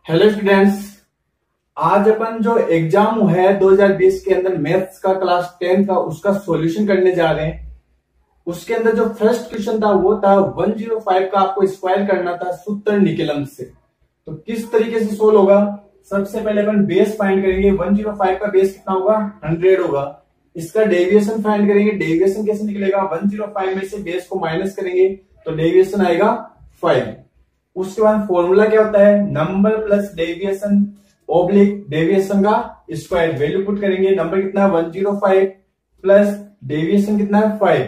Hello students, आज अपन जो exam है 2020 के अंदर मैथ्स का क्लास 10 का उसका सॉल्यूशन करने जा रहे हैं। उसके अंदर जो फर्स्ट क्वेश्चन था वो था 105 का आपको स्क्वायर करना था सूत्र निकलम से। तो किस तरीके से सोल्व होगा, सबसे पहले अपन बेस फाइंड करेंगे। 105 का बेस कितना होगा, 100 होगा। इसका डेविएशन फाइंड करेंगे। डेविएशन कैसे निकलेगा, 105 में से बेस को माइनस करेंगे तो डेविएशन आएगा 5। उसके बाद फॉर्मूला क्या होता है, number plus deviation oblique deviation का स्क्वायर। वैल्यू पुट करेंगे, नंबर कितना है 105 प्लस डेविएशन कितना है 5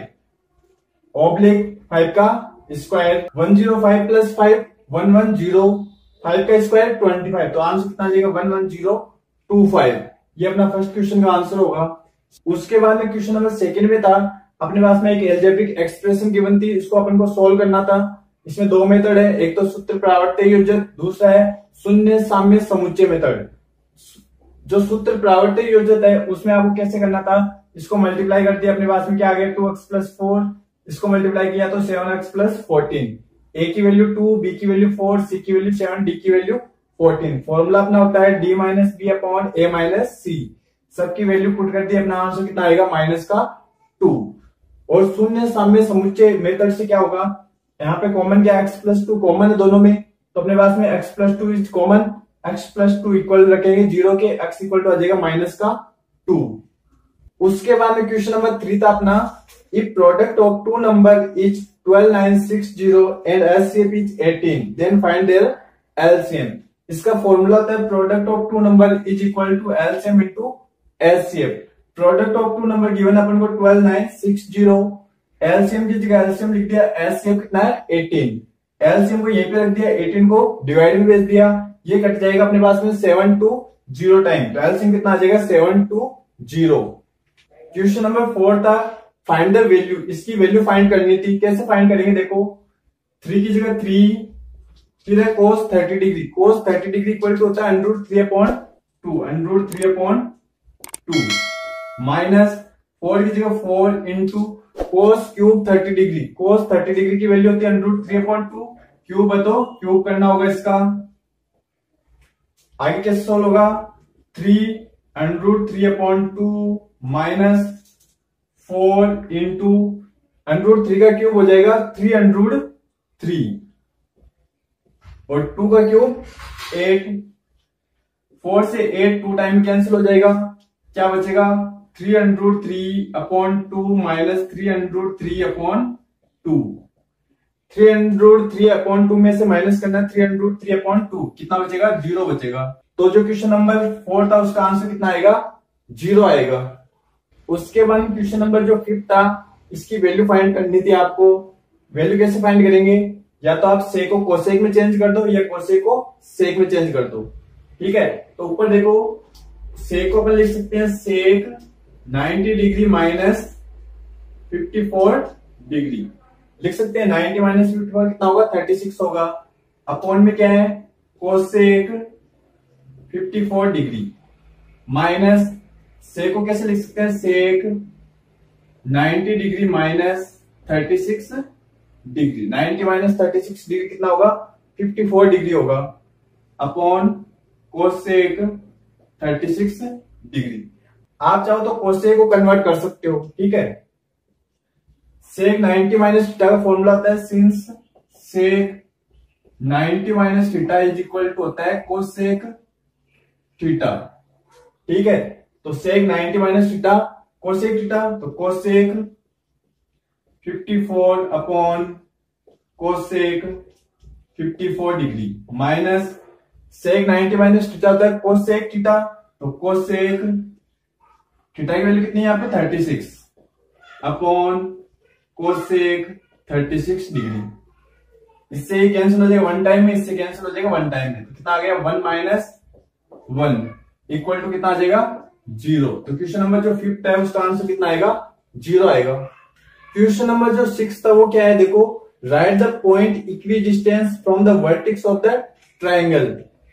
ओब्लिक 5 का स्क्वायर। 105 प्लस 5 110, 5 का स्क्वायर 25। तो आंसर कितना आ जाएगा 11025। ये अपना फर्स्ट क्वेश्चन का आंसर होगा। उसके बाद में क्वेश्चन नंबर सेकंड में था, अपने पास में एक अलजेब्रिक एक्सप्रेशन गिवन थी, इसको अपन को सोल्व करना था। इसमें दो मेथड है, एक तो सूत्र प्रावर्त योजक, दूसरा है शून्य साम्य समुच्चय मेथड। जो सूत्र प्रावर्त योजक है उसमें आपको कैसे करना था, इसको मल्टीप्लाई कर दिया, अपने पास में क्या आ गया 2x प्लस 4, इसको मल्टीप्लाई किया तो 7x प्लस 14। a की वैल्यू 2, b की वैल्यू 4, c की वैल्यू 7, d की वैल्यू 14। फॉर्मूला अपना होता है d minus B upon a minus C. सबकी वैल्यू पुट कर दी, अपना आंसर कितना आएगा -2। और शून्य साम्य समुच्चय मेथड से क्या होगा, यहाँ पे कॉमन क्या x प्लस 2 कॉमन है दोनों में, तो अपने पास में x plus 2 is common, x plus 2 equal रखेंगे 0 के, x इक्वल टू आ जाएगा -2। उसके बाद में क्वेश्चन नंबर 3 था अपना, if product of two number is 12960 and LCM is 18 then find their LCM. इसका फॉर्मूला होता है product of two number is equal to LCM into LCM. Product of two number given अपन को 12960, LCM की जगह LCM लिख दिया, LCM कितना है 18, एलसीएम को यहीं पे रख दिया, 18 को डिवाइड में भेज दिया, ये कट जाएगा अपने पास में 720 टाइम, तो एलसीएम कितना आ जाएगा 720। क्वेश्चन नंबर 4 था, फाइंड द वैल्यू। इसकी वैल्यू फाइंड करनी थी, कैसे फाइंड करेंगे, देखो 3 की जगह 3, फिर है cos 30 degree, cos 30 degree equal to होता है √3/2 माइनस 4 की जगह 4 into cos cube 30 degree, cos 30 degree की वैल्यू होती है √3/2, क्यूब है तो क्यूब करना होगा इसका। आगे कैसे सोल्व होगा, 3√3/2 माइनस 4 इंटू √3 का क्यूब हो जाएगा 303 और 2 का क्यूब 8, 4 से 8 2 टाइम कैंसिल हो जाएगा, क्या बचेगा 303/2 माइनस 303/2। 303/2 में से माइनस करना है 303/2, कितना बचेगा 0 बचेगा। तो जो क्वेश्चन नंबर 4 था उसका आंसर कितना आएगा 0 आएगा। उसके बाद क्वेश्चन नंबर जो 5 था, इसकी वैल्यू फाइंड करनी थी आपको। वैल्यू कैसे फाइंड करेंगे, या तो आप सेक को कोसेक में चेंज कर दो या कोसेक को सेक में चेंज कर दो, ठीक है। तो ऊपर देखो सेक को अपन लिख सकते हैं सेक 90 डिग्री माइनस 54 डिग्री लिख सकते हैं। 90 माइनस 54 कितना होगा 36 होगा। अपॉन में क्या है कोसेक 54 डिग्री माइनस सेक को कैसे लिख सकते हैं, सेक 90 degree minus 36 degree. 90 minus 36 degree कितना होगा 54 डिग्री होगा, अपॉन कोसेक 36 डिग्री। आप चाहो तो कोसेक को कन्वर्ट कर सकते हो, ठीक है। सेक 90 माइनस थीटा का फॉर्मूला होता है since sec 90 minus theta is equal to होता है कोसेक थीटा, ठीक है। तो sec 90 minus theta cosec theta, तो cosec 54 upon cosec 54 degree minus sec 90 minus theta होता है कोसेक थीटा, तो कोसेक थीटा की वैल्यू कितनी है यहाँ पे 36 अपॉन कोसेक 36 डिग्री। इससे ये कैंसिल हो जाएगा 1 टाइम में, इससे कैंसिल हो जाएगा 1 टाइम में, तो कितना आ गया 1 माइनस 1 इक्वल टू कितना आ जाएगा 0। तो क्वेश्चन नंबर जो 5 है उसका आंसर कितना आएगा 0 आएगा। क्वेश्चन नंबर जो 6 था वो क्या है, देखो right the point equi distance from the vertex of the triangle.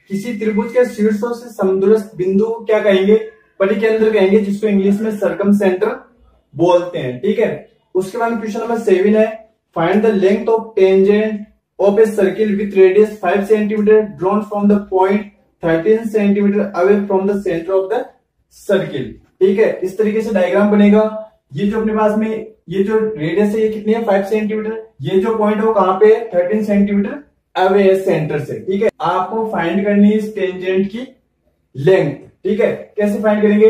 किसी त्रिभुज के शीर्षों से समदूरस्थ बिंदु क्या कहेंगे, परिकेंद्र कहेंगे, जिसको इंग्लिश में सर्कमसेंटर बोलते हैं, ठीक है। उसके बाद क्वेश्चन नंबर 7 है, find the length of tangent of a circle with radius 5 cm drawn from the point 13 centimetre away from the centre of the circle. ठीक है, इस तरीके से डायग्राम बनेगा। ये जो अपने पास में ये जो रेडियस है ये कितनी है 5 सेंटीमीटर। ये जो पॉइंट है वो कहां पे है 13 सेंटीमीटर अवे है सेंटर से। ठीक है, आपको फाइंड करनी है इस टेंजेंट की लेंथ। ठीक है, कैसे फाइंड करेंगे?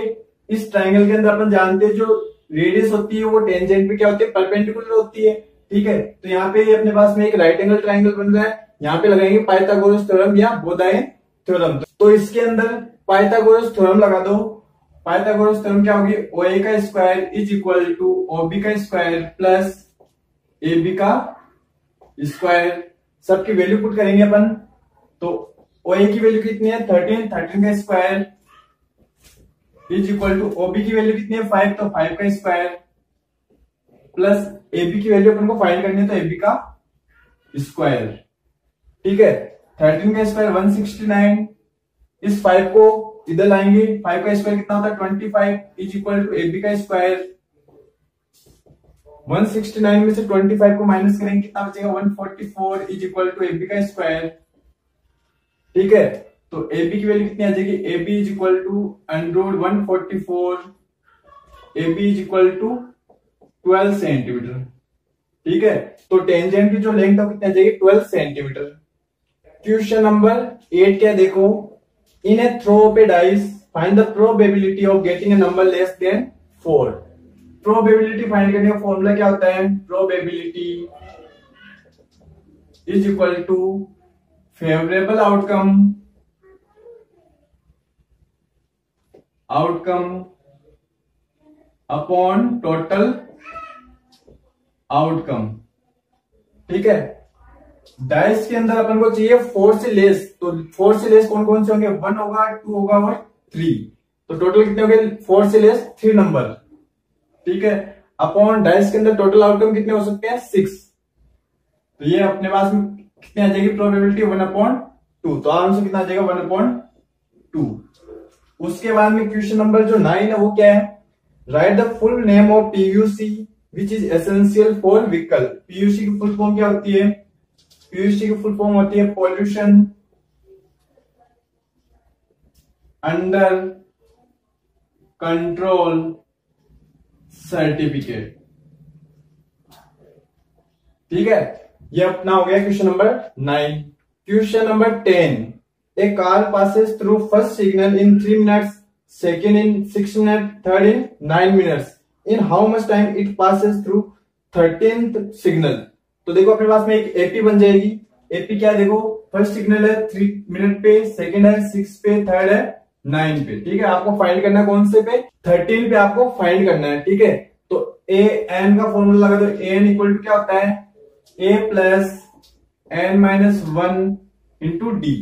इस ट्राइंगल के अंदर अपन जानते हैं जो रेडियस होती है वो टेंजेंट पे क्या होती है परपेंडिकुलर होती है। ठीक है, तो यहाँ पे ये अपने पास में एक राइट एंगल ट्राइंगल बन रहा है, यहाँ पे लगाएंगे पाइथागोरस थ्योरम या बोधायन थ्योरम। तो इसके अंदर पाइथागोरस थ्योरम लगा दो। पाइथागोरस थ्योरम क्या होगी? OA का square is equal to OB का स्क्वायर प्लस AB का स्क्वायर। सबकी वैल्यू पुट करेंगे अपन। तो OA की वैल्यू कितनी है 13 का square is equal to OB की वैल्यू कितनी है 5 तो 5 का स्क्वायर प्लस AB की वैल्यू अपन को फाइंड करनी है तो AB का स्क्वायर। ठीक है, 13 का स्क्वायर 169। इस 5 को इधर लाएंगे, 5 का स्क्वायर कितना होता है 25 इज इक्वल टू AB का स्क्वायर। 169 में से 25 को माइनस करेंगे कितना बचेगा 144 इज इक्वल टू AB का स्क्वायर। ठीक है, तो AB की वैल्यू कितनी आ जाएगी? AB is equal to under 144 AB is equal to 12 centimetre. ठीक है, तो टेंजेंट की जो लेंथ है कितनी आ जाएगी 12 सेंटीमीटर। क्वेश्चन नंबर 8 क्या देखो, in a throw of a dice find the probability of getting a number less than 4। Probability find करने का फॉर्मूला क्या होता है? Probability is equal to favourable outcome upon total outcome. ठीक है, डाइस के अंदर अपन को चाहिए 4 से लेस। तो 4 से लेस कौन कौन से होंगे? 1 होगा, 2 होगा और 3। तो टोटल कितने हो गए 4 से लेस 3 नंबर। ठीक है, अपॉन डाइस के अंदर टोटल आउटकम कितने हो सकते हैं 6। तो ये अपने पास में कितनी आ जाएगी प्रोबेबिलिटी 1/2। तो आराम से कितना आ जाएगा 1/2। उसके बाद में क्वेश्चन नंबर जो 9 है वो क्या है? Right the full name of PUC which is essential for vehicle. PUC की फुल फॉर्म क्या होती है? PUC की फुल फॉर्म होती है पॉल्यूशन अंडर कंट्रोल सर्टिफिकेट। ठीक है, ये अपना हो गया question number 9। Question number 10, A car passes through first signal in 3 minutes, second in 6 minute, third in 9 minutes. In how much time it passes through 13th signal. तो देखो अपने पास में एक एपी बन जाएगी। एपी क्या है? देखो फर्स्ट सिग्नल है 3 मिनट पे, सेकंड है 6 पे, थर्ड है 9 पे। ठीक है, आपको फाइंड करना है कौन से पे? 13 पे आपको फाइंड करना है। ठीक है, तो ए एन का फॉर्मूला लगा दो। ए एन इक्वल टू क्या होता है? A plus N minus 1 into D.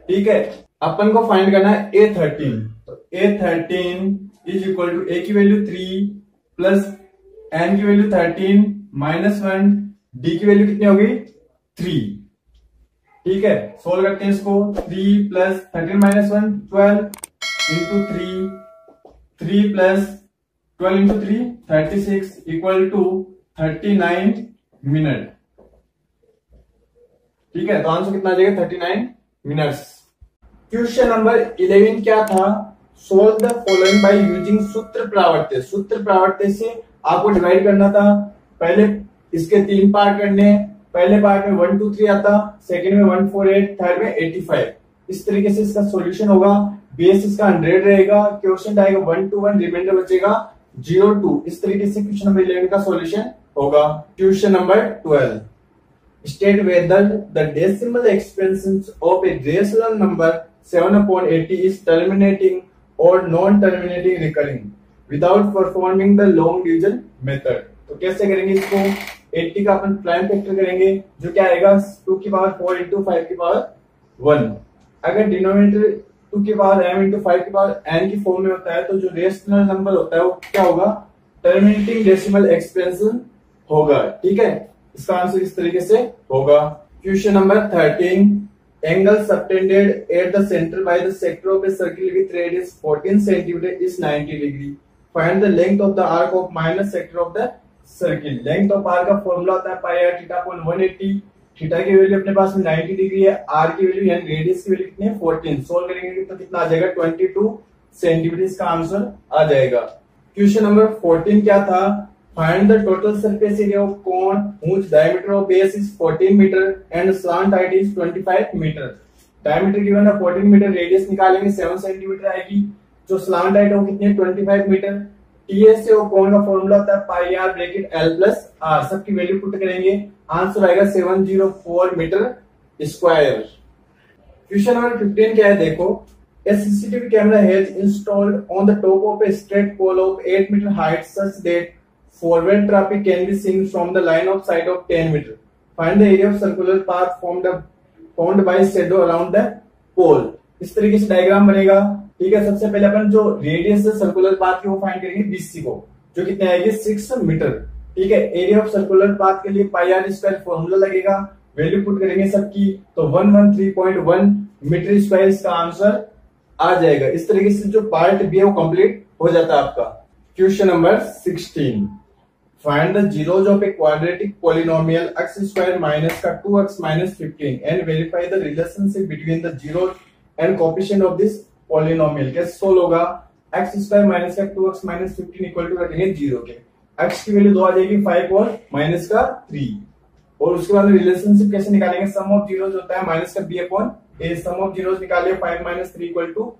ठीक है, अपन को फाइंड करना है A13। तो A13 इज इक्वल टू ए की वैल्यू 3 प्लस एन की वैल्यू 13 माइनस 1, डी की वैल्यू कितनी होगी 3। ठीक है, सोल्व करते हैं इसको। 3 plus 13 minus 1 12 into 3 plus 12 into 3 36 equal to 39 minute. ठीक है, तो आंसर कितना आ जाएगा 39 मिनट्स। क्वेश्चन नंबर 11 क्या था? Solve the following by using सूत्र प्रावर्त्य। सूत्र प्रावर्त्य से आपको डिवाइड करना था। पहले इसके 3 पार्ट करने। पहले पार्ट में 1 2 3 आता, सेकंड में 1 4 8, थर्ड में 85। इस तरीके से इसका सॉल्यूशन होगा। बेस इसका 100 रहेगा, क्वेश्चन आएगा 1 to 1, रिमाइंडर बचेगा 0 2। इस तरीके से क्वेश्चन नंबर 11 का सॉल्यूशन होगा। Question number 12, state whether the decimal expansion of a rational number 7/80 is terminating और non terminating recurring without performing the long division method. तो कैसे करेंगे इसको? 80 का अपन प्राइम फैक्टर करेंगे जो क्या आएगा 2 की पावर 4 इंटू 5 की पावर 1। अगर डिनोमिनेटर 2 की पावर m इंटू 5 की पावर n की फॉर्म में होता है तो जो रेशनल नंबर होता है वो क्या होगा? टर्मिनेटिंग डेसिमल एक्सपेंशन होगा। ठीक है, इसका आंसर इस तरीके से होगा। Question number 13, angle subtended at the centre by the sector of a circle with radius 14 centimetre is 90 degree. Find the length of the arc of minus sector of the circle. Length of arc का formula होता है पाई r theta upon 180। Theta की value अपने पास में 90 degree है, are की value यानी रेडियस की वैल्यू कितनी है 14। सोल्व करेंगे तो कितना आ जाएगा 22 सेंटीमीटर इसका आंसर आ जाएगा। क्वेश्चन नंबर 14 क्या था, find the total surface area of cone whose diameter of base is 14 metre and slant height is 25 metre. Diameter given है 14 मीटर, रेडियस निकालेंगे 7 सेंटीमीटर आएगी, जो स्लांट हाइट है वो कितनी है 25 मीटर। टीएस से वो कोण का फॉर्मूला होता है pi R bracket L plus R, सबकी वैल्यू पुट करेंगे, आंसर आएगा 704 मीटर स्क्वायर। क्वेश्चन नंबर 15 क्या है देखो, a CCTV camera has installed on the top of a straight pole of 8 meter height such that forward traffic can be seen from the line of sight of 10 meter. Find the area of circular path formed by shadow around the pole. इस तरीके से diagram बनेगा। ठीक है, सबसे पहले अपन जो radius है सर्कुलर पाथ की वो फाइंड करेंगे BC को, जो कितने आएगी 6 मीटर। ठीक है, एरिया ऑफ सर्कुलर पाथ के लिए पाई आर स्क्वायर फॉर्मूला लगेगा, वैल्यू पुट करेंगे सबकी, तो 113.1 मीटर स्क्वायर इसका आंसर आ जाएगा। इस तरीके से जो पार्ट बी है वो कंप्लीट हो जाता है आपका। Question number 16, find the zeros of a quadratic polynomial x square minus का 2x minus 15 and verify the relationship between the zero and coefficient of this polynomial. कैसे सोल्व होगा, x स्क्वायर माइनस का 2x minus 15 equal to रखेंगे 0 के, x की value 2 आ जाएगी 5 और minus का 3, और उसके बाद रिलेशनशिप कैसे निकालेंगे, सम ऑफ जीरोज होता है माइनस का b upon A, sum of zeros निकालिए 5 माइनस 3 इक्वल टू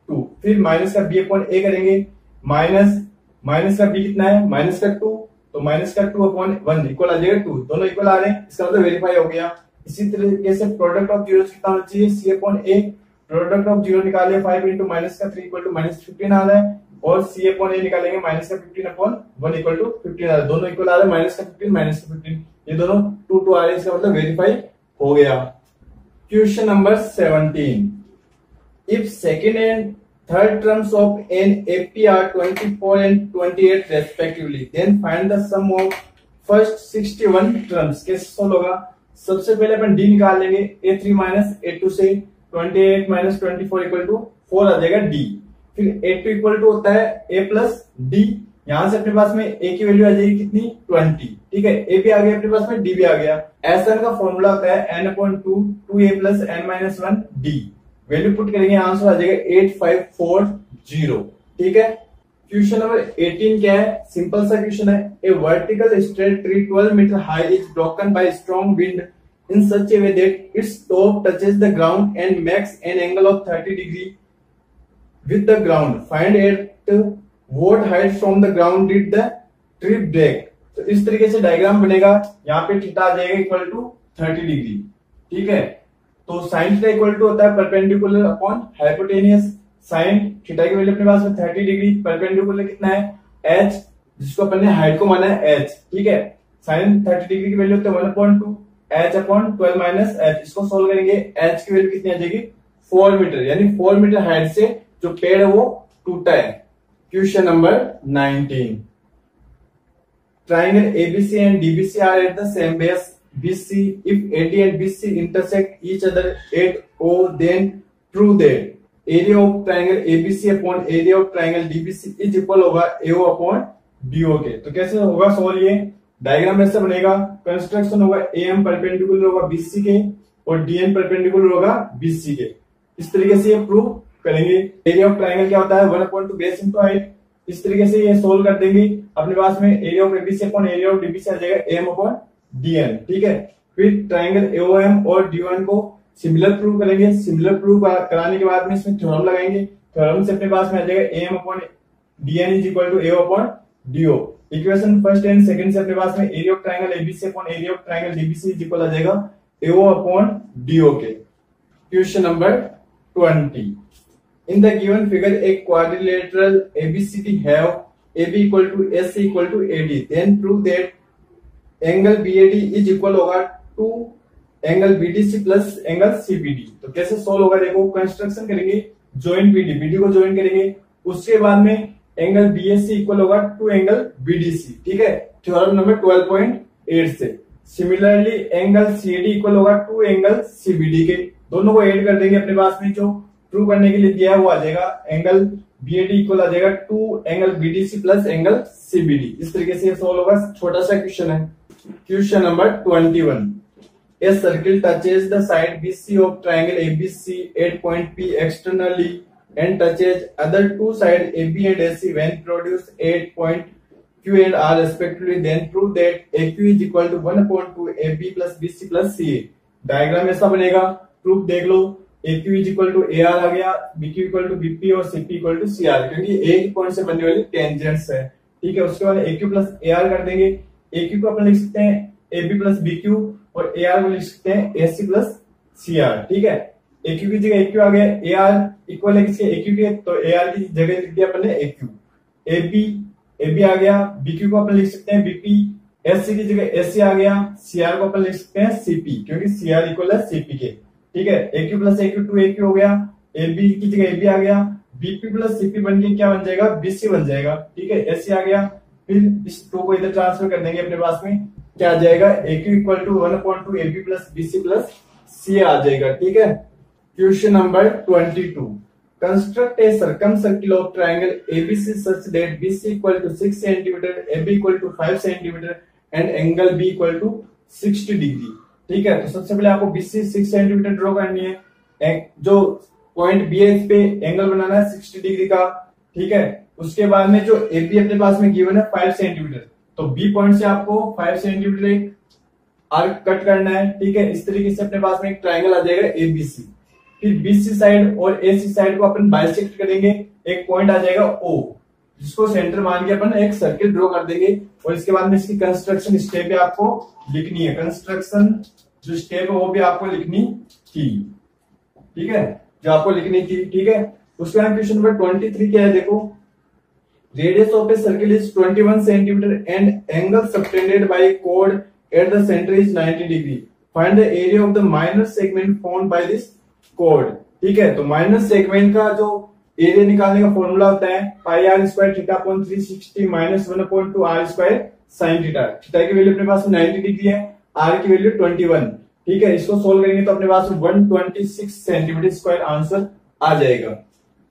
2, फिर माइनस का b अपॉन ए करेंगे, माइनस का b कितना है माइनस का 2, तो माइनस का 2 अपॉन 1 इक्वल आ जाएगा 2, दोनों इक्वल आ रहे हैं, इसका मतलब वेरीफाई हो गया। इसी तरीके से प्रोडक्ट ऑफ जीरोज कितना होना चाहिए c upon A, product of zero निकालिए 5 इंटू माइनस का 3 इक्वल टू माइनस 15 आ रहा है, और c अपॉन ए निकालेंगे माइनस का 15 अपॉन 1 इक्वल टू 15 आ रहा है, दोनों इक्वल आ रहा है, माइनस का 15 माइनस का 15, ये दोनों 2 आ रहे हैं, इसका मतलब वेरीफाई हो गया। Question number 17, if second and third terms of an AP are 24 and 28 respectively, then find the sum of first 61 terms. कैसे सोल्व होगा, सबसे पहले अपन डी निकाल लेंगे, a3 माइनस a2 से 28 माइनस 24 इक्वल टू 4 आ जाएगा d, फिर a2 इक्वल टू होता है a प्लस d, यहां से अपने पास में a की वैल्यू आ जाएगी कितनी 20। ठीक है, a भी आ गया अपने पास में, d भी आ गया। Sn का फॉर्मूला होता है n upon 2 2a plus n minus 1 d, value put करेंगे, आंसर आ जाएगा 8540। ठीक है, क्वेश्चन नंबर 18 क्या है, सिंपल सा क्वेश्चन है, a vertical straight tree 12 metre high is broken by strong wind in such a way that its top touches the ground and makes an angle of 30 degree with the ground. Find at what height from the ground did the tree break. तो इस तरीके से diagram बनेगा, यहाँ पे theta आ जाएगा equal to 30 degree. ठीक है, तो साइन थीटा इक्वल टू होता है perpendicular upon hypotenuse, sine theta की वैल्यू अपने पास में 30 डिग्री, परपेंडिकुलर कितना है h, जिसको अपन ने हाइट को माना है h। ठीक है, साइन 30 डिग्री की वैल्यू होता है 1/2 h अपॉन 12 माइनस h, इसको सोल्व करेंगे, h की वैल्यू कितनी आ जाएगी 4 मीटर, यानी 4 मीटर हाइट से जो पेड़ है वो टूटा है। Question number 19, triangle ABC and DBC are at the same base BC, if AD and BC intersect each other at O, then prove that area of triangle ABC upon area of triangle DBC is equal होगा AO upon BO के। तो कैसे होगा solve, ये diagram ऐसा बनेगा, construction होगा AM perpendicular होगा BC के और DN परपेंडिकुलर होगा BC के, इस तरीके से ये प्रूव करेंगे। एरिया ऑफ ट्राइंगल क्या होता है 1/2 बेस इंटू हाइट, इस तरीके से ये सोल्व कर देंगे, अपने पास में area of ABC upon area of DBC आ जाएगा AM अपॉन DN। ठीक है, फिर ट्राइंगल AOM और DON को सिमिलर प्रूव करेंगे, सिमिलर प्रूव कराने के बाद में इसमें थ्योरम लगाएंगे, थ्योरम से अपने पास में आ जाएगा AM upon DN is equal to AO upon DO। Equation first and second से अपने पास में area of triangle ABC upon area of triangle DBC is equal आ जाएगा AO अपॉन DO के। Question number 20, in the given figure a quadrilateral ABCD have AB equal to AC equal to AD, then prove that angle BAD is equal होगा to angle BDC plus angle CBD। तो कैसे solve होगा देखो, construction करेंगे, join BD को join करेंगे, उसके बाद में एंगल BAC इक्वल होगा टू एंगल BDC। ठीक है, थ्योरम नंबर 12.8 से। सिमिलरली एंगल CD इक्वल होगा टू एंगल CBD के, दोनों को ऐड कर देंगे, अपने पास में जो प्रूव करने के लिए दिया है वो आ जाएगा, एंगल BAD इक्वल आ जाएगा to angle BDC plus angle CBD। इस तरीके से ये सोल्व होगा, छोटा सा क्वेश्चन है। Question number 21, A circle touches the side BC of triangle ABC at point P externally and touches other two sides AB and AC when produced at point Q and R respectively. Then prove that AQ is equal to 1/2 AB plus BC plus CA. Diagram ऐसा बनेगा, proof देख लो। AQ is equal to AR आ गया, BQ equal to BP और CP equal to CR, क्योंकि एक point से बनने वाली टेंजेंट्स है। ठीक है, उसके बाद AQ प्लस AR कर देंगे। AQ को अपन लिख सकते हैं AB प्लस BQ और AR को लिख सकते हैं AC प्लस CR। ठीक है, AQ की जगह AQ आ गया, AR इक्वल है किसके, AQ के, तो AR की जगह लिख दिया अपन ने AQ। AB आ गया, BQ को अपन लिख सकते हैं BP, SC की जगह SC आ गया, CR को अपन लिख सकते हैं CP, क्योंकि CR इक्वल है CP के। ठीक है, AQ प्लस AQ 2AQ हो गया, AB की जगह AB आ गया, BP प्लस CP बन के क्या बन जाएगा, BC बन जाएगा। ठीक है, SC आ गया, फिर इस 2 को इधर ट्रांसफर कर देंगे अपने पास में, क्या आ जाएगा, AQ equal to 1/2 AB plus BC plus CA आ जाएगा। ठीक है, question number 22, construct a circumcircle of triangle ABC such that BC equal to 6 cm, AB equal to 5 cm and angle B equal to 60 degree. ठीक है, तो सबसे पहले आपको BC 6 सेंटीमीटर ड्रॉ करनी है, जो पॉइंट B है इस पे एंगल बनाना है 60 डिग्री का। ठीक है, उसके बाद में जो AB अपने पास में गिवन है 5 सेंटीमीटर, तो B पॉइंट से आपको 5 सेंटीमीटर एक आर्क कट करना है। ठीक है, इस तरीके से अपने पास में एक ट्रायंगल आ जाएगा ABC। फिर BC साइड और AC साइड को अपन बाइसेक्ट करेंगे, एक पॉइंट आ जाएगा O, जिसको सेंटर मान के अपन एक सर्किल ड्रॉ कर देंगे। और इसके बाद में इसकी कंस्ट्रक्शन स्टेप है आपको लिखनी है, कंस्ट्रक्शन जो स्टेप है वो भी आपको लिखनी थी। ठीक है, जो आपको लिखनी थी। ठीक है, उसके बाद क्वेश्चन नंबर 23 क्या है, देखो, radius of a circle is 21 centimetre and angle subtended bye code at the centre is 90 degree, find the area of the minor segment formed by this code. ठीक है, तो माइनर सेगमेंट का जो area निकालने का फॉर्मूला होता है pi are square theta upon 360 minus 1/2 R square sine theta. Theta की वैल्यू अपने पास में 90 डिग्री है, आर की वैल्यू 21। ठीक है, इसको सोल्व करेंगे तो अपने पास 126 सेंटीमीटर स्क्वायर आंसर आ जाएगा।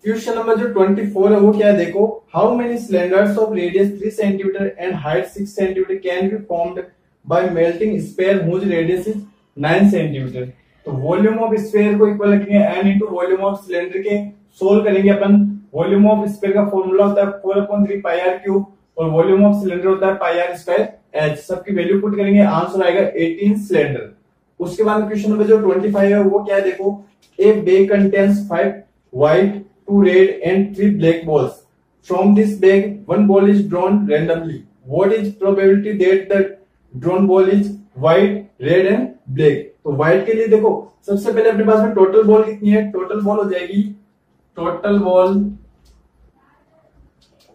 क्वेश्चन नंबर जो 24 है वो क्या है, देखो, how many cylinders of radius 3 centimetre and height 6 centimetre can be formed by melting sphere whose radius is 9 centimetre. तो वॉल्यूम ऑफ स्फीयर को इक्वल रखेंगे n into volume of cylinder के, सोल्व करेंगे अपन। वॉल्यूम ऑफ स्फीयर का formula होता है 4/3 pi r cube और वॉल्यूम ऑफ सिलेंडर होता है पाई आर स्क्वायर एच। सबकी वैल्यू पुट करेंगे, आंसर आएगा 18 सिलेंडर। उसके बाद क्वेश्चन नंबर जो 25 है वो क्या है, देखो, ए bag contains 5 white 2 red and 3 black balls, from this bag 1 ball is drawn randomly, what is probability that the drawn ball is white red and black. तो व्हाइट के लिए देखो, सबसे पहले अपने पास में टोटल बॉल कितनी है, टोटल बॉल हो जाएगी, टोटल बॉल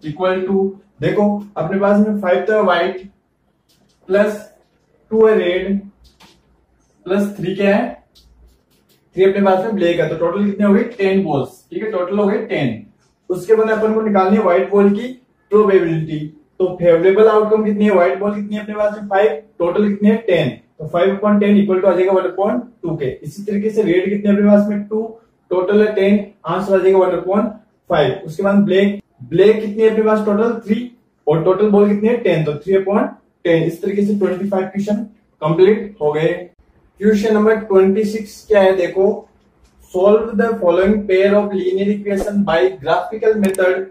इक्वल टू, देखो अपने पास में 5 तो है व्हाइट प्लस 2 है रेड प्लस 3 क्या है, 3 अपने पास में ब्लैक है, तो टोटल कितने हो गए 10 बॉल्स। ठीक है, टोटल हो गए 10। उसके बाद अपन को निकालनी है व्हाइट बॉल की प्रोबेबिलिटी। तो फेवरेबल आउटकम कितनी है, व्हाइट बॉल कितनी है अपने पास में 5, टोटल कितनी है 10, तो 5/10 इक्वल टू आ जाएगा 1/2 के। इसी तरीके से रेड कितने अपने पास में 2, टोटल है 10, आंसर आ जाएगा 1/5। उसके बाद ब्लैक कितनी है अपने पास टोटल 3 और टोटल बॉल कितनी है 10, तो 3/10। इस तरीके से 25 क्वेश्चन कंप्लीट हो गए। क्वेश्चन नंबर 26 क्या है, देखो, solve the following pair of linear equation by graphical method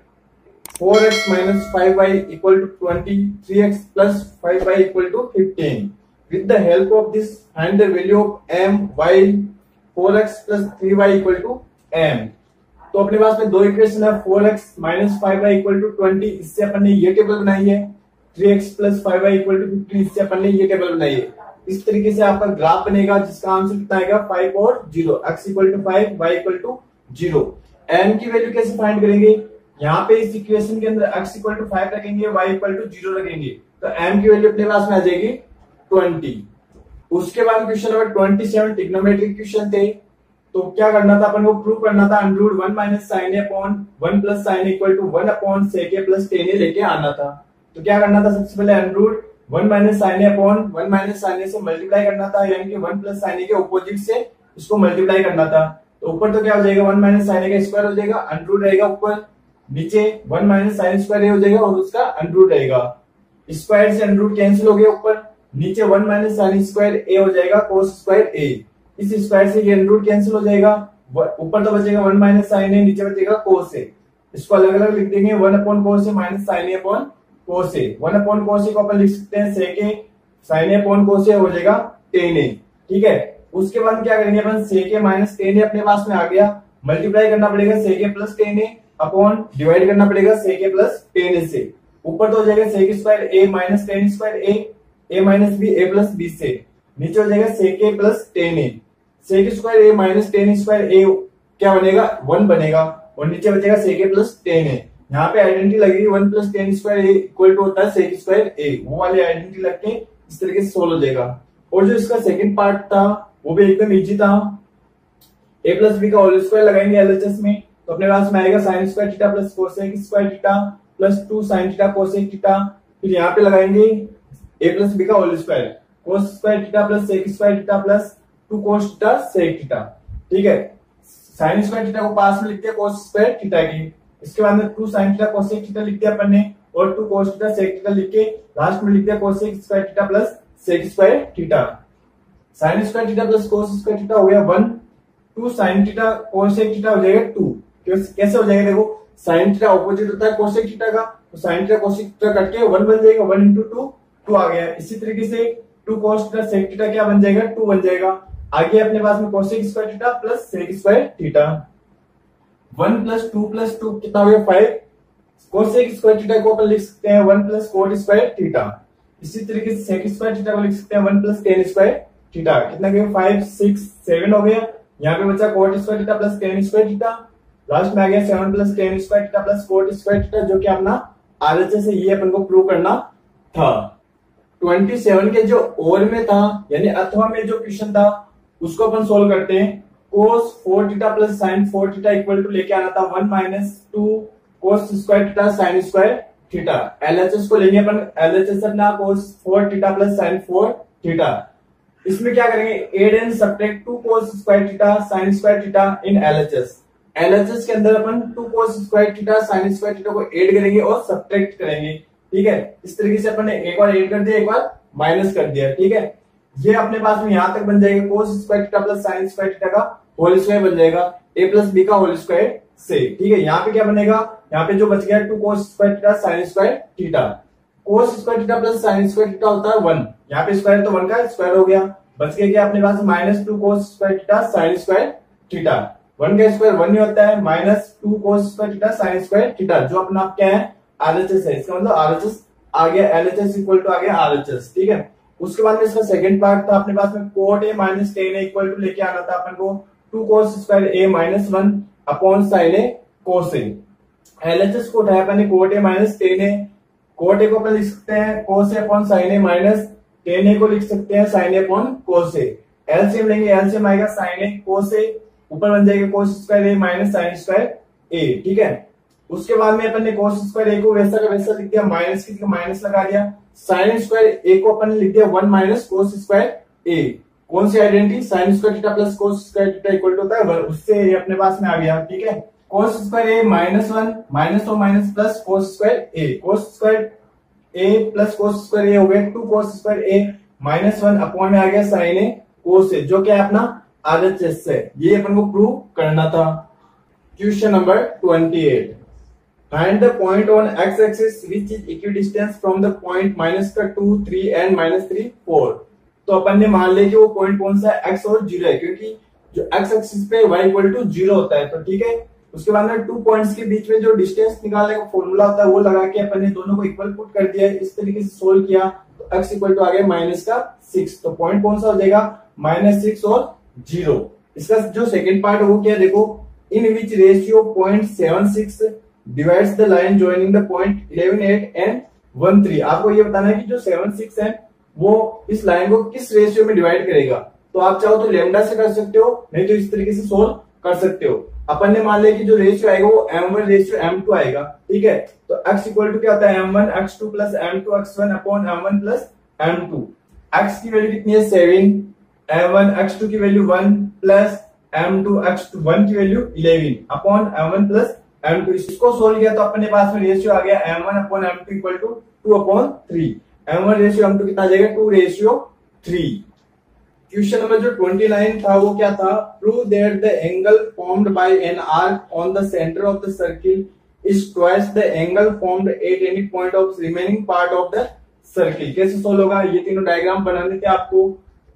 4x minus 5y equal to 20, 3x plus 5y equal to 15. With the help of this, find the value of m, y, 4x plus 3y equal to m. तो अपने पास में दो equation है, 4x minus 5y equal to 20, इससे अपन ने ये table बनाई है, 3x plus 5y equal to 15, इससे अपन ने ये टेबल बनाई है। इस तरीके से आपका ग्राफ बनेगा जिसका आंसर कितना आएगा 5 और 0, x equal to 5, y equal to 0। m की वैल्यू कैसे फाइंड करेंगे, यहाँ पे इस इक्वेशन के अंदर x इक्वल टू 5 रखेंगे, y इक्वल टू 0 रखेंगे, तो m की वैल्यू अपने पास में आ जाएगी 20। उसके बाद क्वेश्चन नंबर 27 ट्रिग्नोमेट्रिक क्वेश्चन थे, तो क्या करना था अपन को, प्रूव करना था √1 minus sine A upon 1 plus sine equal to 1 upon sec A plus tan A लेके आना था। तो क्या करना था, सबसे पहले √1 minus sine A upon 1 minus sine ए से मल्टीप्लाई करना था, यानी कि 1 प्लस साइन ए के ऑपोजिट से इसको मल्टीप्लाई करना था। तो ऊपर तो क्या हो जाएगा 1 माइनस साइन ए का स्क्वायर हो जाएगा, अंडर रहेगा ऊपर, नीचे 1 माइनस साइन स्क्वायर हो जाएगा और उसका अंडर रहेगा, स्क्वायर से अंडर कैंसिल हो गया ऊपर, नीचे 1 माइनस साइन स्क्वायर ए हो जाएगा कोस स्क्वायर ए। इस स्क्वायर से ये रूट कैंसिल हो जाएगा, ऊपर तो बचेगा 1 माइनस साइन ए, नीचे बचेगा कोस ए। इसको अलग अलग लिख देंगे, 1 upon cos A minus sine A upon cos A. 1 upon cos ए को अपन लिख सकते हैं सेक ए, साइन ए अपॉन कोस ए हो जाएगा टेन ए। ठीक है, उसके बाद क्या करेंगे अपन, सेक ए माइनस टेन ए अपने पास में आ गया, मल्टीप्लाई करना पड़ेगा सेक A plus tan A upon divide करना पड़ेगा सेक ए प्लस टेन ए से। ऊपर तो हो जाएगा sec square A minus ten square A minus B, A plus B से। नीचे हो जाएगा सेक A plus tan A, sec square A minus ten square ए क्या बनेगा 1 बनेगा, और नीचे बचेगा सेक ए प्लस टेन ए। यहाँ पे आइडेंटिटी लगेगी 1 plus tan square A equal to होता है सेक स्क्वायर ए, वो वाली आइडेंटिटी लग के इस तरीके से सोल्व हो जाएगा। और जो इसका सेकंड पार्ट था वो भी एकदम इजी था, ए प्लस बी का होल स्क्वायर लगाएंगे एलएचएस में, तो अपने पास में आएगा sine square theta plus cosec square theta plus 2 sine theta cosec theta. फिर यहाँ पे लगाएंगे ए प्लस बी का whole square, cos square theta plus sec square theta plus 2 cos theta sec theta. ठीक है, साइन स्क्वायर थीटा को पास में लिख दिया कोस स्क्वायर थीटा की, इसके बाद में 2 साइन थीटा कोसेक थीटा लिख दिया अपन ने, और 2 कोस थीटा सेक थीटा लिख के लास्ट में लिख दिया cosec square theta plus sec square theta. Sine square theta plus cos square theta हो गया 1, 2 साइन थीटा कोसेक थीटा हो जाएगा 2। कैसे हो जाएगा, देखो साइन थीटा ऑपोजिट होता है कोसेक थीटा का, तो sign theta cosec theta cut के 1 बन जाएगा, 1 इंटू 2 आ गया। इसी तरीके से 2 कोस थीटा सेक थीटा क्या बन जाएगा 2 बन जाएगा। आगे अपने पास में cosec square theta plus sec square theta, 1 plus 2 plus 2 कितना हो गया 5। कोसेक स्क्वायर थीटा को अपन लिख सकते हैं 1 प्लस कोट स्क्वायर थीटा। इसी तरीके से सेक स्क्वायर थीटा को लिख सकते हैं 1 प्लस टेन स्क्वायर थीटा। कितना गया 5 6 7 हो गया। यहाँ पे बचा coat square theta plus tan square theta, last में आ गया 7 plus tan square theta plus coat square theta, जो कि अपना आरएचएस है, ये अपन को प्रूव करना था। 27 के जो और में था यानी अथवा में जो क्वेश्चन था उसको अपन सोल्व करते हैं। Cos 4 theta plus sine 4 theta equal to लेके आना था 1 minus 2 cos square theta sine square theta. LHS को लेंगे अपन, एलएचएस अपना cos 4 theta plus sine 4 theta. इसमें क्या करेंगे, add and subtract 2 cos square theta sine square theta in LHS. LHS के अंदर अपन 2 cos square theta sine square theta को ऐड करेंगे और सब्ट्रैक्ट करेंगे। ठीक है, इस तरीके से अपन ने एक बार ऐड कर दिया, एक बार माइनस कर दिया। ठीक है, ये अपने पास में यहां तक बन जाएगा कोस square theta plus sign square theta का होल स्क्वायर बन जाएगा ए प्लस बी का होल स्क्वायर से। ठीक है, यहाँ पे क्या बनेगा, यहाँ पे जो बच गया 2 cos square theta sine square theta. कोस square theta plus sign square theta होता है 1, यहाँ पे स्क्वायर तो 1 का स्क्वायर हो गया, बच गया क्या अपने पास minus 2 cos square theta sine square theta. 1 का स्क्वायर 1 ही होता है, minus 2 cos square theta sine square theta, जो अपना आप क्या है आरएचएस है। इसका मतलब आरएचएस आ गया, एलएचएस इक्वल टू आ गया आरएचएस। ठीक है, उसके बाद में इसका सेकंड पार्ट था अपने पास में cot A minus tan A equal to लेके आना था अपन को 2 cos square A minus 1 upon sine A cos A. LHS को उठाया अपन ने cot A minus tan A, cot A को अपन लिख सकते हैं cos A upon sine A minus tan A को लिख सकते हैं sine A upon cos A. LCM लेंगे, एलसीएम आएगा साइन ए कोस ए, ऊपर बन जाएगा कोस square A minus sine square ए। ठीक है, उसके बाद में अपन ने कोस स्क्वायर ए को वैसा का वैसा लिख दिया, माइनस की माइनस लगा दिया। साइन स्क्वायर ए को अपन ने लिख दिया 1 माइनस कोस स्क्वायर ए। कौन सी identity, sine square theta plus cos square theta equal to होता है 1, उससे ये अपने पास में आ गया। ठीक है, कोस स्क्वायर ए माइनस 1 माइनस और माइनस प्लस कोस स्क्वायर ए, कोस स्क्वायर ए प्लस कोस स्क्वायर ए हो गया 2 cos square A minus 1 upon में आ गया साइन ए कोस ए, जो क्या अपना आरएचएस है। ये अपन को प्रूव करना था। Question number 28, find the point on x axis which is equidistance from the point minus का 2 3 एंड माइनस 3 4। तो अपन ने मान लिया कि वो पॉइंट कौन सा है, एक्स और 0 है, क्योंकि जो एक्स एक्सिस पे y इक्वल टू 0 होता है। तो ठीक है, उसके बाद में 2 पॉइंट्स के बीच में जो डिस्टेंस निकालने का फॉर्मूला होता है वो लगा के अपन ने दोनों को इक्वल पुट कर दिया, इस तरीके से सोल्व किया, तो x इक्वल टू आ गया माइनस का 6। तो पॉइंट कौन सा हो जाएगा, -6 और 0। इसका जो सेकंड पार्ट है वो क्या, देखो in which ratio 0.76 divides the line joining the point 11 8 and 1 3। आपको ये बताना है कि जो 7 6 है वो इस लाइन को किस रेशियो में डिवाइड करेगा। तो आप चाहो तो लेमडा से कर सकते हो, नहीं तो इस तरीके से सोल्व कर सकते हो। अपन ने मान लिया कि जो रेशियो आएगा वो m1 रेशियो m2 आएगा। ठीक है, तो x इक्वल टू क्या होता है m1 x2 plus m2 x1 upon m1 plus m2। x की वैल्यू कितनी है 7, m1 x2 की वैल्यू 1 प्लस m2 x2 1 की value 11 upon m1 plus m2। इसको सोल्व किया तो अपने पास में रेशियो आ गया m1 upon m2 equal to 2 upon 3। M1 ratio M2 कितना आ जाएगा 2:3। क्वेश्चन नंबर जो 29 था वो क्या था, prove that the angle formed by an arc on the centre of the circle is twice the angle formed at any point of remaining part of the circle. कैसे solve होगा, ये तीनों diagram बनाने थे आपको।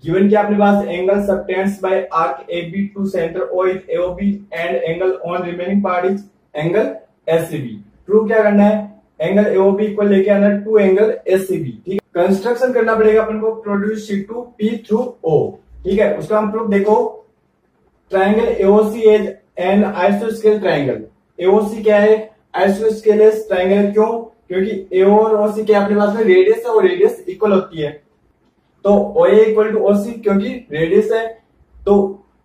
गिवन कि अपने पास angle subtends by arc AB to centre O is AOB and angle on remaining part is angle SCB। Prove क्या करना है, एंगल AOB इक्वल लेके आना टू एंगल SCB। ठीक है, कंस्ट्रक्शन करना पड़ेगा अपन को, प्रोड्यूस C2P थ्रू O। ठीक है, उसका हम प्रूफ देखो, ट्राइंगल AOC इज एन आइसोस्केल ट्राइंगल। AOC क्या है, आइसोस्केलेस ट्राइंगल। क्यों, क्योंकि AO और OC के अपने पास में रेडियस है और रेडियस इक्वल होती है, तो OA इक्वल टू OC क्योंकि रेडियस है। तो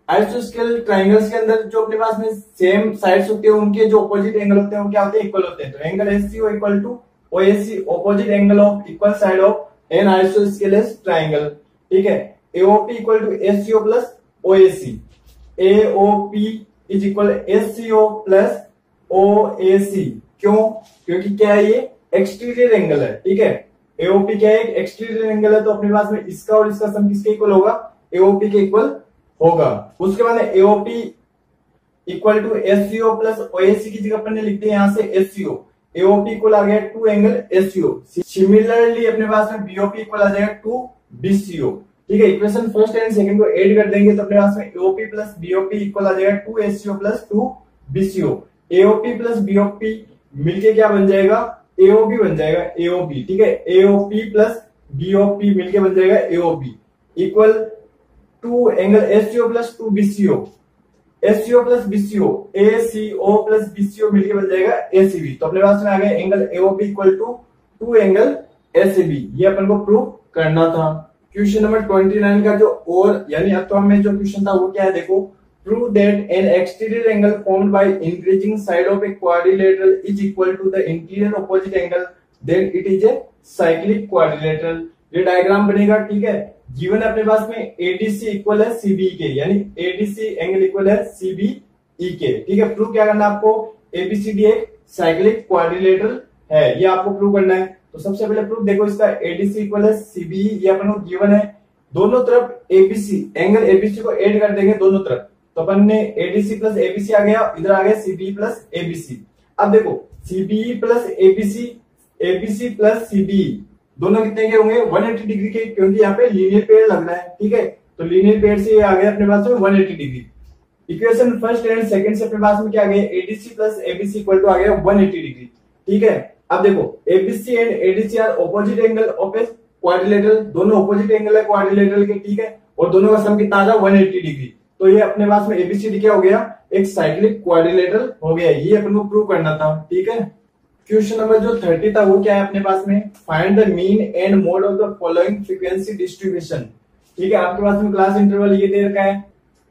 आइसोस्केल ट्राइंगल्स के अंदर जो अपने पास में सेम साइड्स होते हैं उनके जो अपोजिट एंगल होते हैं वो क्या होते हैं, इक्वल होते हैं। तो angle SCO equal to OAC, opposite angle of equal side of an isosceles triangle. ठीक है, AOP equal to SCO plus OAC। AOP is equal SCO plus OAC। क्यों, क्योंकि क्या है, ये एक्सटीरियर एंगल है। ठीक है, AOP क्या है, एक्सटीरियर एंगल है, तो अपने पास में इसका और इसका सम किसके इक्वल होगा, AOP के इक्वल होगा। उसके बाद AOP equal to SCO plus OAC की जगह अपन ने लिख दिया यहाँ से SCO। AOP इक्वल आ गया टू एंगल SCO। सिमिलरली अपने पास में BOP इक्वल आ जाएगा टू BCO। ठीक है, इक्वेशन फर्स्ट एंड सेकंड को ऐड कर देंगे तो अपने पास में AOP प्लस BOP इक्वल आ जाएगा to SCO plus two BCO। AOP plus BOP मिलके क्या बन जाएगा, AOB बन जाएगा, AOB। ठीक है, AOP प्लस BOP मिलके बन जाएगा AOB equal to angle SCO plus two BCO। SCO plus BCO, ACO plus BCO मिलके बन जाएगा ACB। तो अपने पास में आ गया angle AOB equal to two angle SCB। ये अपन को प्रूव करना था। क्वेश्चन नंबर 29 का जो और यानी अथवा में जो क्वेश्चन था वो क्या है, देखो, prove that an exterior angle formed by increasing side of a quadrilateral is equal to the interior opposite angle, then it is a cyclic quadrilateral। ये डायग्राम बनेगा। ठीक है, गिवन अपने पास में ADC इक्वल है CBE के, यानी ADC एंगल इक्वल है CBE के। ठीक है, प्रूव क्या करना है आपको, ABCD एक साइक्लिक क्वाड्रिलेटरल है, ये आपको प्रूव करना है। तो सबसे पहले प्रूफ देखो, इसका ADC इक्वल है CBE, ये अपन को गिवन है। दोनों तरफ ABC एंगल ABC को ऐड कर देंगे दोनों तरफ, तो अपन ने ADC प्लस ABC आ गया, इधर आ गया CBE प्लस ABC। अब देखो CBE plus ABC, ABC plus CBE दोनों कितने के होंगे, 180 डिग्री के, क्योंकि यहाँ पे लीनियर पेयर लग रहा है। ठीक है, तो लीनियर पेयर से ये आ गया अपने पास में 180 degree. Equation first and second से अपने पास में क्या आ गया, ADC plus ABC equal to आ गया 180 डिग्री। ठीक है, अब देखो ABC and ADC are opposite angle of a quadrilateral, दोनों ऑपोजिट एंगल है क्वाड्रिलेटरल के। ठीक है, और दोनों का सम कितना आ रहा है 180 डिग्री। तो ये अपने पास में ABCD क्या हो गया, एक साइक्लिक क्वाड्रिलेटरल हो गया। ये अपन को प्रूव करना था। ठीक है, क्वेश्चन नंबर जो 30 था वो क्या है अपने पास में, find the mean and mode of the following frequency distribution. ठीक है, आपके पास में क्लास इंटरवल ये दे रखा है।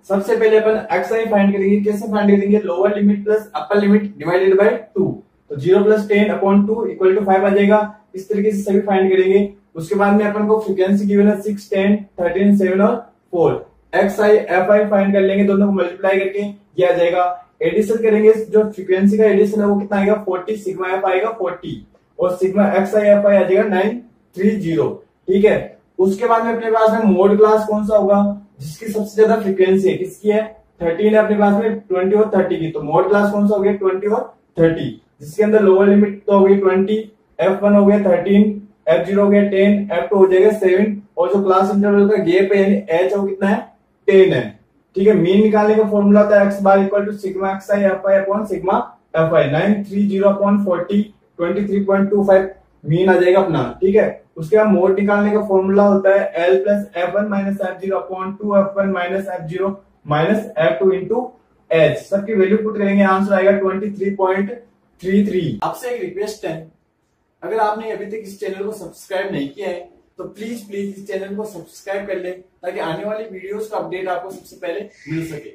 सबसे पहले अपन XI फाइंड करेंगे। कैसे फाइंड करेंगे, lower limit plus upper limit divided by 2, तो 0 प्लस 10 अपॉन 2 इक्वल टू 5 आ जाएगा। इस तरीके से सभी फाइंड करेंगे। उसके बाद में अपन को फ्रीक्वेंसी गिवन है 6, 10, 13, 7 और 4। XI FI फाइंड कर लेंगे, दोनों को मल्टीप्लाई करके ये आ जाएगा। एडिशन करेंगे, जो फ्रीक्वेंसी का एडिशन है वो कितना आएगा 40, सिग्मा F आएगा 40 और सिग्मा XI FI आ जाएगा 930। ठीक है, उसके बाद में अपने पास में मोड क्लास कौन सा होगा, जिसकी सबसे ज्यादा फ्रीक्वेंसी है, किसकी है 13 है अपने पास में 20 और 30 की। तो मोड क्लास कौन सा हो गया 20 और 30, जिसके अंदर लोअर लिमिट तो हो गई 20, F1 हो गया 13, F0 हो गया 10, F2 हो जाएगा 7 और जो क्लास इंटरवल का गैप है यानी H वो कितना है 10 है। ठीक है, मीन निकालने का फॉर्मूला होता है x bar equal to sigma XI FI upon sigma FI। 930 upon 40, 23.25 mean आ जाएगा अपना। ठीक है, उसके बाद मोड निकालने का फॉर्मूला होता है L plus F1 minus F0 upon 2F1 minus F0 minus F2 into H। सबकी वैल्यू पुट करेंगे, आंसर आएगा 23.33। आपसे एक रिक्वेस्ट है, अगर आपने अभी तक इस चैनल को सब्सक्राइब नहीं किया है तो प्लीज इस चैनल को सब्सक्राइब कर ले, ताकि आने वाली वीडियोस का अपडेट आपको सबसे पहले मिल सके।